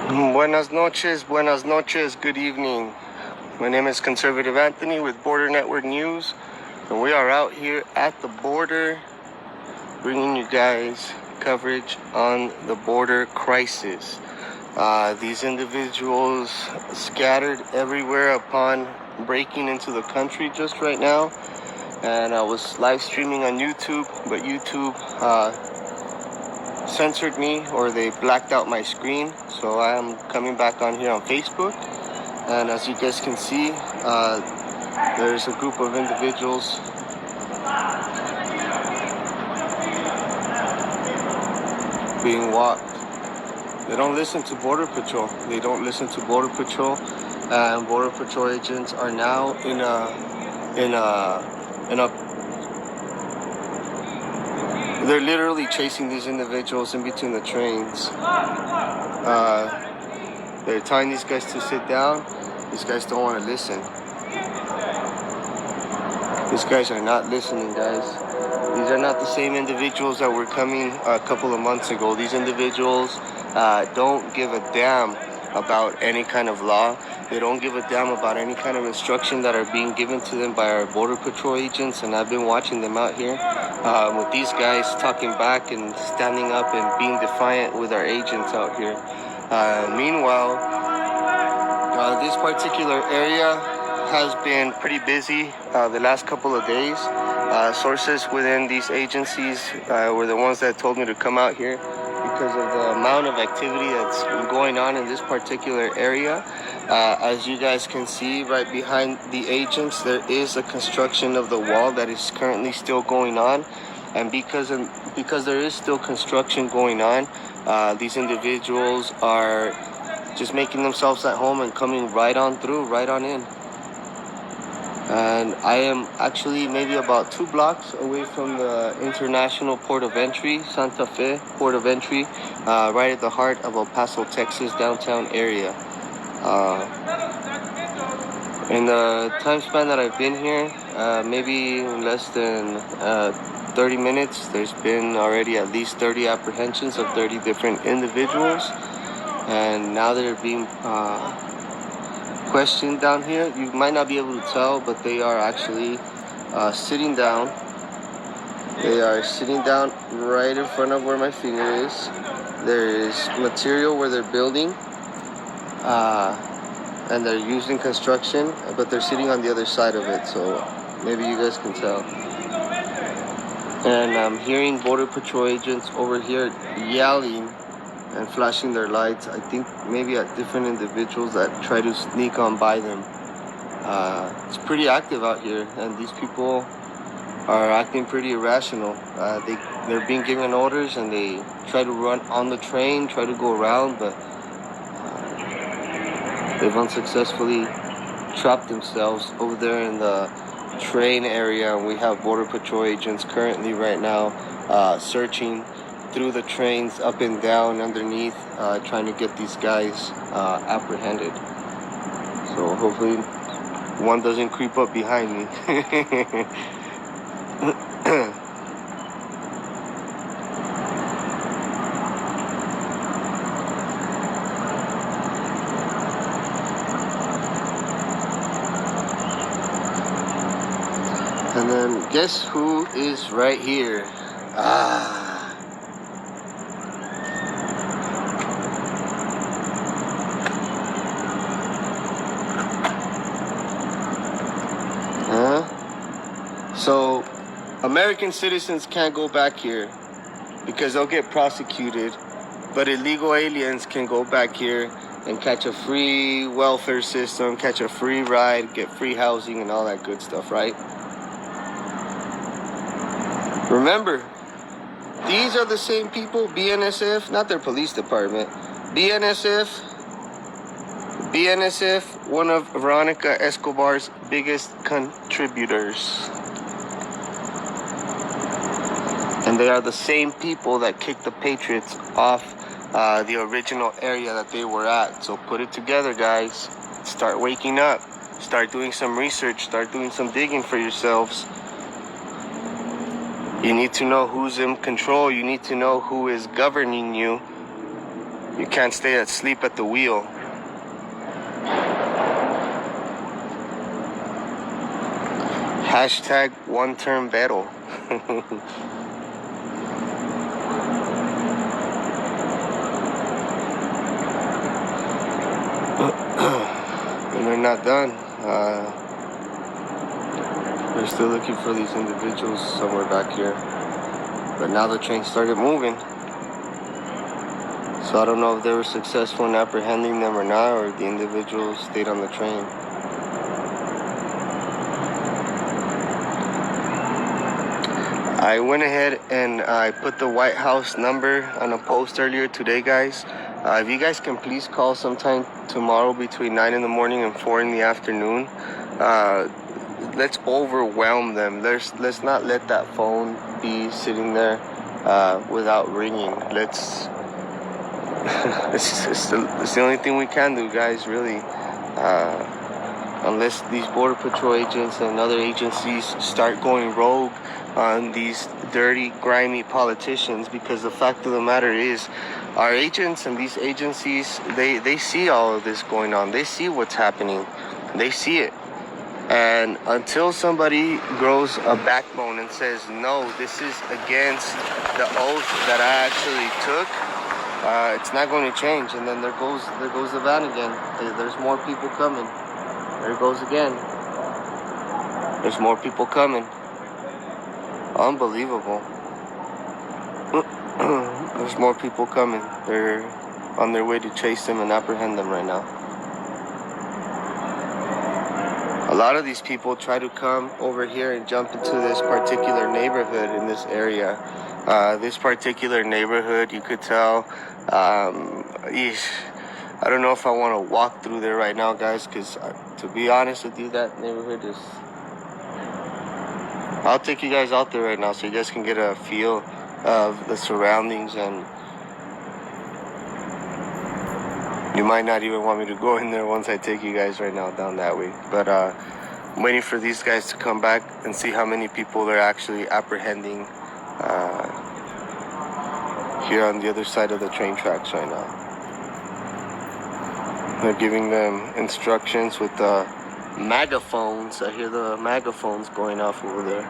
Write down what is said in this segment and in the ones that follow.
Buenas noches, good evening. My name is Conservative Anthony with Border Network News, and we are out here at the border bringing you guys coverage on the border crisis. These individuals scattered everywhere upon breaking into the country just right now, and I was live streaming on YouTube, but YouTube censored me, or they blacked out my screen, so I am coming back on here on Facebook. And as you guys can see, there's a group of individuals being walked. They don't listen to Border Patrol. They don't listen to Border Patrol, and Border Patrol agents are now in a they're literally chasing these individuals in between the trains. They're telling these guys to sit down. These guys don't want to listen. These guys are not listening, guys. These are not the same individuals that were coming a couple of months ago. These individuals don't give a damn about any kind of law. They don't give a damn about any kind of instruction that are being given to them by our Border Patrol agents, and I've been watching them out here with these guys talking back and standing up and being defiant with our agents out here. Meanwhile, this particular area has been pretty busy the last couple of days. Sources within these agencies were the ones that told me to come out here because of the amount of activity that's going on in this particular area. As you guys can see right behind the agents, there is a construction of the wall that is currently still going on. And because there is still construction going on, these individuals are just making themselves at home and coming right on through, right on in. And I am actually maybe about 2 blocks away from the International Port of Entry, Santa Fe Port of Entry, right at the heart of El Paso, Texas, downtown area. In the time span that I've been here, maybe less than 30 minutes, there's been already at least 30 apprehensions of 30 different individuals. And now they're being questioned down here. You might not be able to tell, but they are actually sitting down. They are sitting down right in front of where my finger is. There is material where they're building, and they're using construction, but they're sitting on the other side of it, so maybe you guys can tell. And I'm hearing Border Patrol agents over here yelling and flashing their lights, I think maybe at different individuals that try to sneak on by them. It's pretty active out here, and these people are acting pretty irrational. They're being given orders, and they try to run on the train, try to go around, but they've unsuccessfully trapped themselves over there in the train area, and we have Border Patrol agents currently right now searching through the trains, up and down, underneath, trying to get these guys apprehended. So hopefully one doesn't creep up behind me. And then guess who is right here? So American citizens can't go back here because they'll get prosecuted, but illegal aliens can go back here and catch a free welfare system, catch a free ride, get free housing and all that good stuff, right? Remember, these are the same people, BNSF, not their police department, BNSF, one of Veronica Escobar's biggest contributors. And they are the same people that kicked the Patriots off the original area that they were at. So put it together, guys. Start waking up. Start doing some research. Start doing some digging for yourselves. You need to know who's in control. You need to know who is governing you. You can't stay asleep at the wheel. Hashtag one-term battle. And they're not done. They're still looking for these individuals somewhere back here. But now the train started moving. So I don't know if they were successful in apprehending them or not, or the individuals stayed on the train. I went ahead and I put the White House number on a post earlier today, guys. If you guys can please call sometime tomorrow between 9 in the morning and 4 in the afternoon. Let's overwhelm them. Let's not let that phone be sitting there without ringing. Let's it's the only thing we can do, guys, really. Unless these Border Patrol agents and other agencies start going rogue on these dirty, grimy politicians, because the fact of the matter is, our agents and these agencies, they see all of this going on. They see what's happening. They see it. And until somebody grows a backbone and says, no, this is against the oath that I actually took, it's not going to change. And then there goes the van again. There's more people coming. There it goes again. There's more people coming. Unbelievable. There's more people coming. They're on their way to chase them and apprehend them right now. A lot of these people try to come over here and jump into this particular neighborhood in this area. This particular neighborhood, you could tell, I don't know if I want to walk through there right now, guys, because to be honest with you, that neighborhood is... I'll take you guys out there right now so you guys can get a feel of the surroundings, and you might not even want me to go in there once I take you guys right now down that way. But I'm waiting for these guys to come back and see how many people they're actually apprehending here on the other side of the train tracks right now. They're giving them instructions with the megaphones. I hear the megaphones going off over there.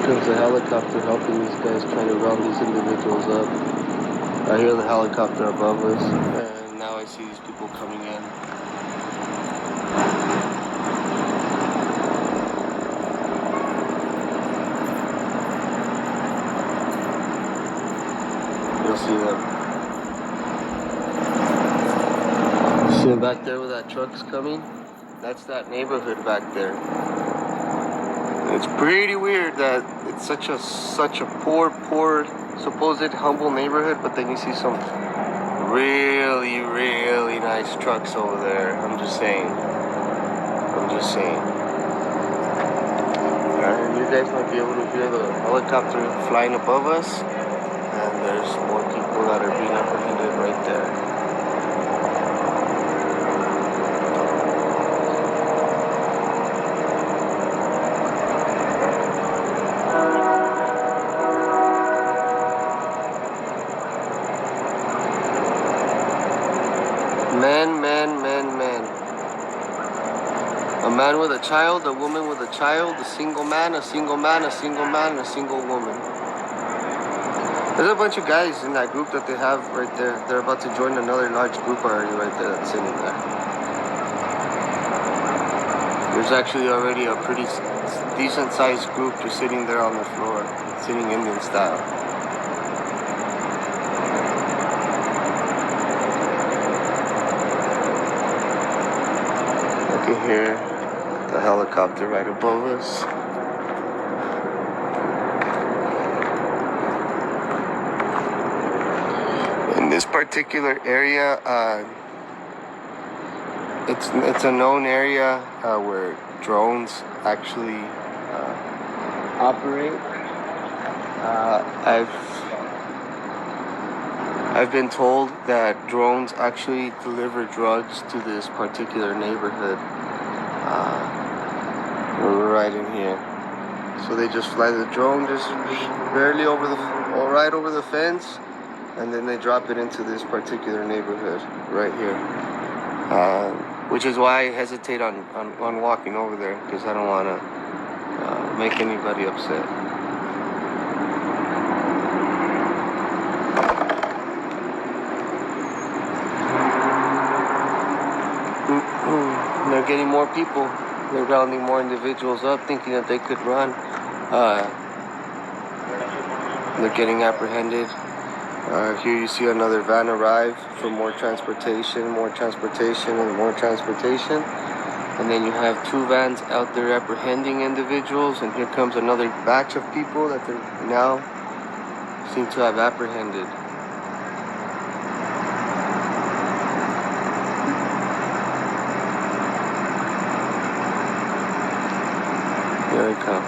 There's a helicopter helping these guys trying to round these individuals up. I hear the helicopter above us, and now I see these people coming in. You'll see them. See them back there where that truck's coming? That's that neighborhood back there. It's pretty weird that it's such a poor, supposed humble neighborhood, but then you see some really, really nice trucks over there. I'm just saying. And you guys might be able to hear the helicopter flying above us, and there's more people that are being apprehended right there. Men. A man with a child, a woman with a child, a single man, a single man, a single man, and a single woman. There's a bunch of guys in that group that they have right there. They're about to join another large group already right there that's sitting there. There's actually already a pretty decent sized group just sitting there on the floor, sitting Indian style. You can hear the helicopter right above us. In this particular area, it's a known area where drones actually operate. I've been told that drones actually deliver drugs to this particular neighborhood right in here. So they just fly the drone just barely right over the fence, and then they drop it into this particular neighborhood right here. Which is why I hesitate on walking over there, because I don't want to make anybody upset. They're getting more people. They're rounding more individuals up, thinking that they could run. They're getting apprehended. Here you see another van arrive for more transportation, and more transportation. And then you have two vans out there apprehending individuals, and here comes another batch of people that they now seem to have apprehended. Here they come.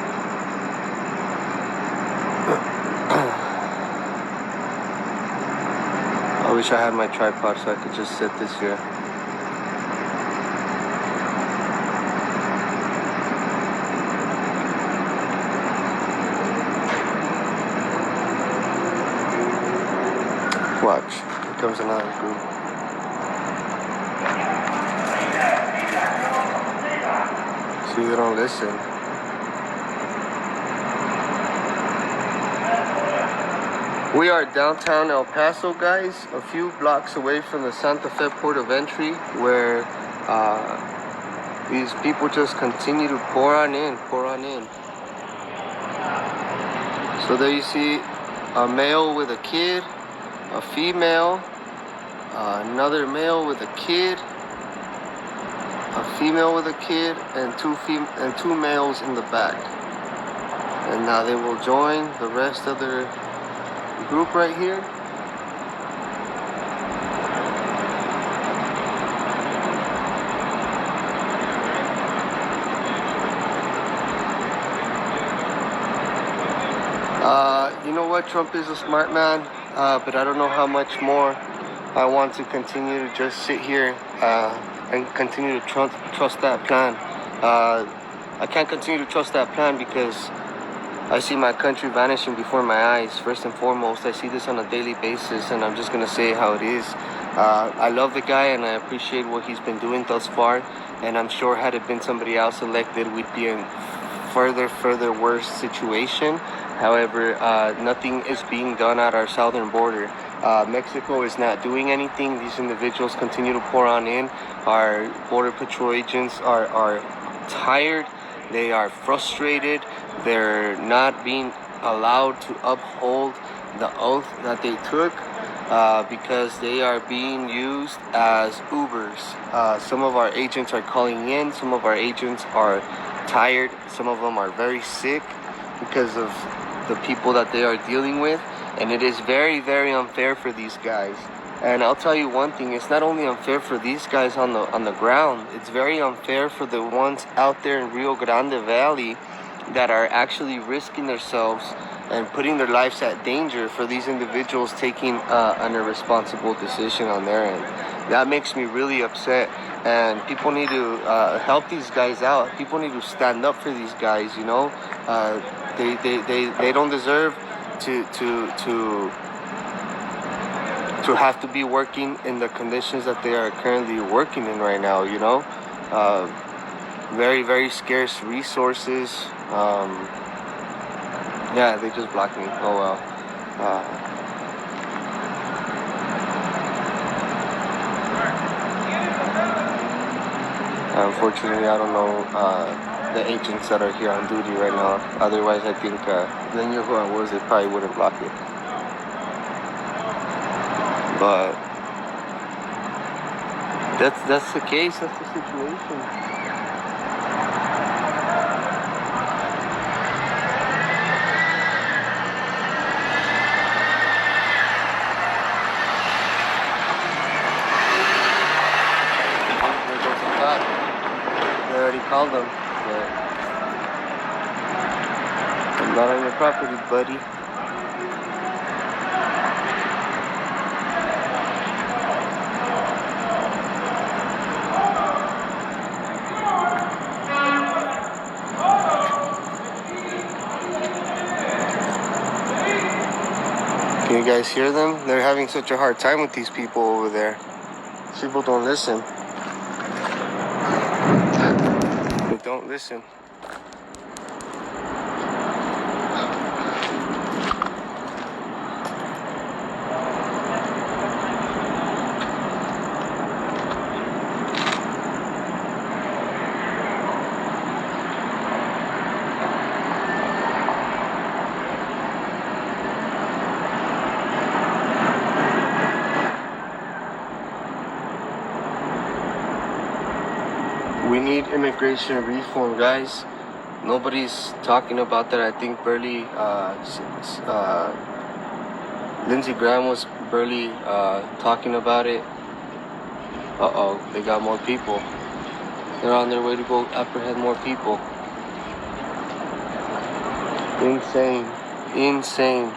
I wish I had my tripod so I could just set this here. Watch, here comes another group. See, they don't listen. We are downtown El Paso, guys, a few blocks away from the Santa Fe port of entry, where these people just continue to pour on in. So there you see a male with a kid, a female, another male with a kid, a female with a kid, and two males in the back. And now they will join the rest of their group right here. You know what? Trump is a smart man, but I don't know how much more I want to continue to just sit here and continue to trust that plan. I can't continue to trust that plan because I see my country vanishing before my eyes. First and foremost, I see this on a daily basis, and I'm just going to say how it is. I love the guy, and I appreciate what he's been doing thus far, and I'm sure had it been somebody else elected, we'd be in further worse situation. However, nothing is being done at our southern border. Mexico is not doing anything. These individuals continue to pour on in. Our border patrol agents are tired. They are frustrated. They're not being allowed to uphold the oath that they took because they are being used as Ubers. Some of our agents are calling in. Some of our agents are tired. Some of them are very sick because of the people that they are dealing with. And it is very unfair for these guys. And I'll tell you one thing, it's not only unfair for these guys on the ground, it's very unfair for the ones out there in Rio Grande Valley that are actually risking themselves and putting their lives at danger for these individuals taking an irresponsible decision on their end. That makes me really upset, and people need to help these guys out. People need to stand up for these guys, you know. They don't deserve to have to be working in the conditions that they are currently working in right now, you know. Very scarce resources. Yeah, they just blocked me. Oh well. Unfortunately, I don't know the agents that are here on duty right now. Otherwise, I think then you who I was, they probably wouldn't block it. But that's the case. That's the situation. There goes the cop. They already called them. But I'm not on your property, buddy. Can you guys hear them? They're having such a hard time with these people over there. These people don't listen. They don't listen. We need immigration reform, guys. Nobody's talking about that. I think barely Lindsey Graham was barely talking about it. Uh-oh, they got more people. They're on their way to go apprehend more people. Insane. Insane.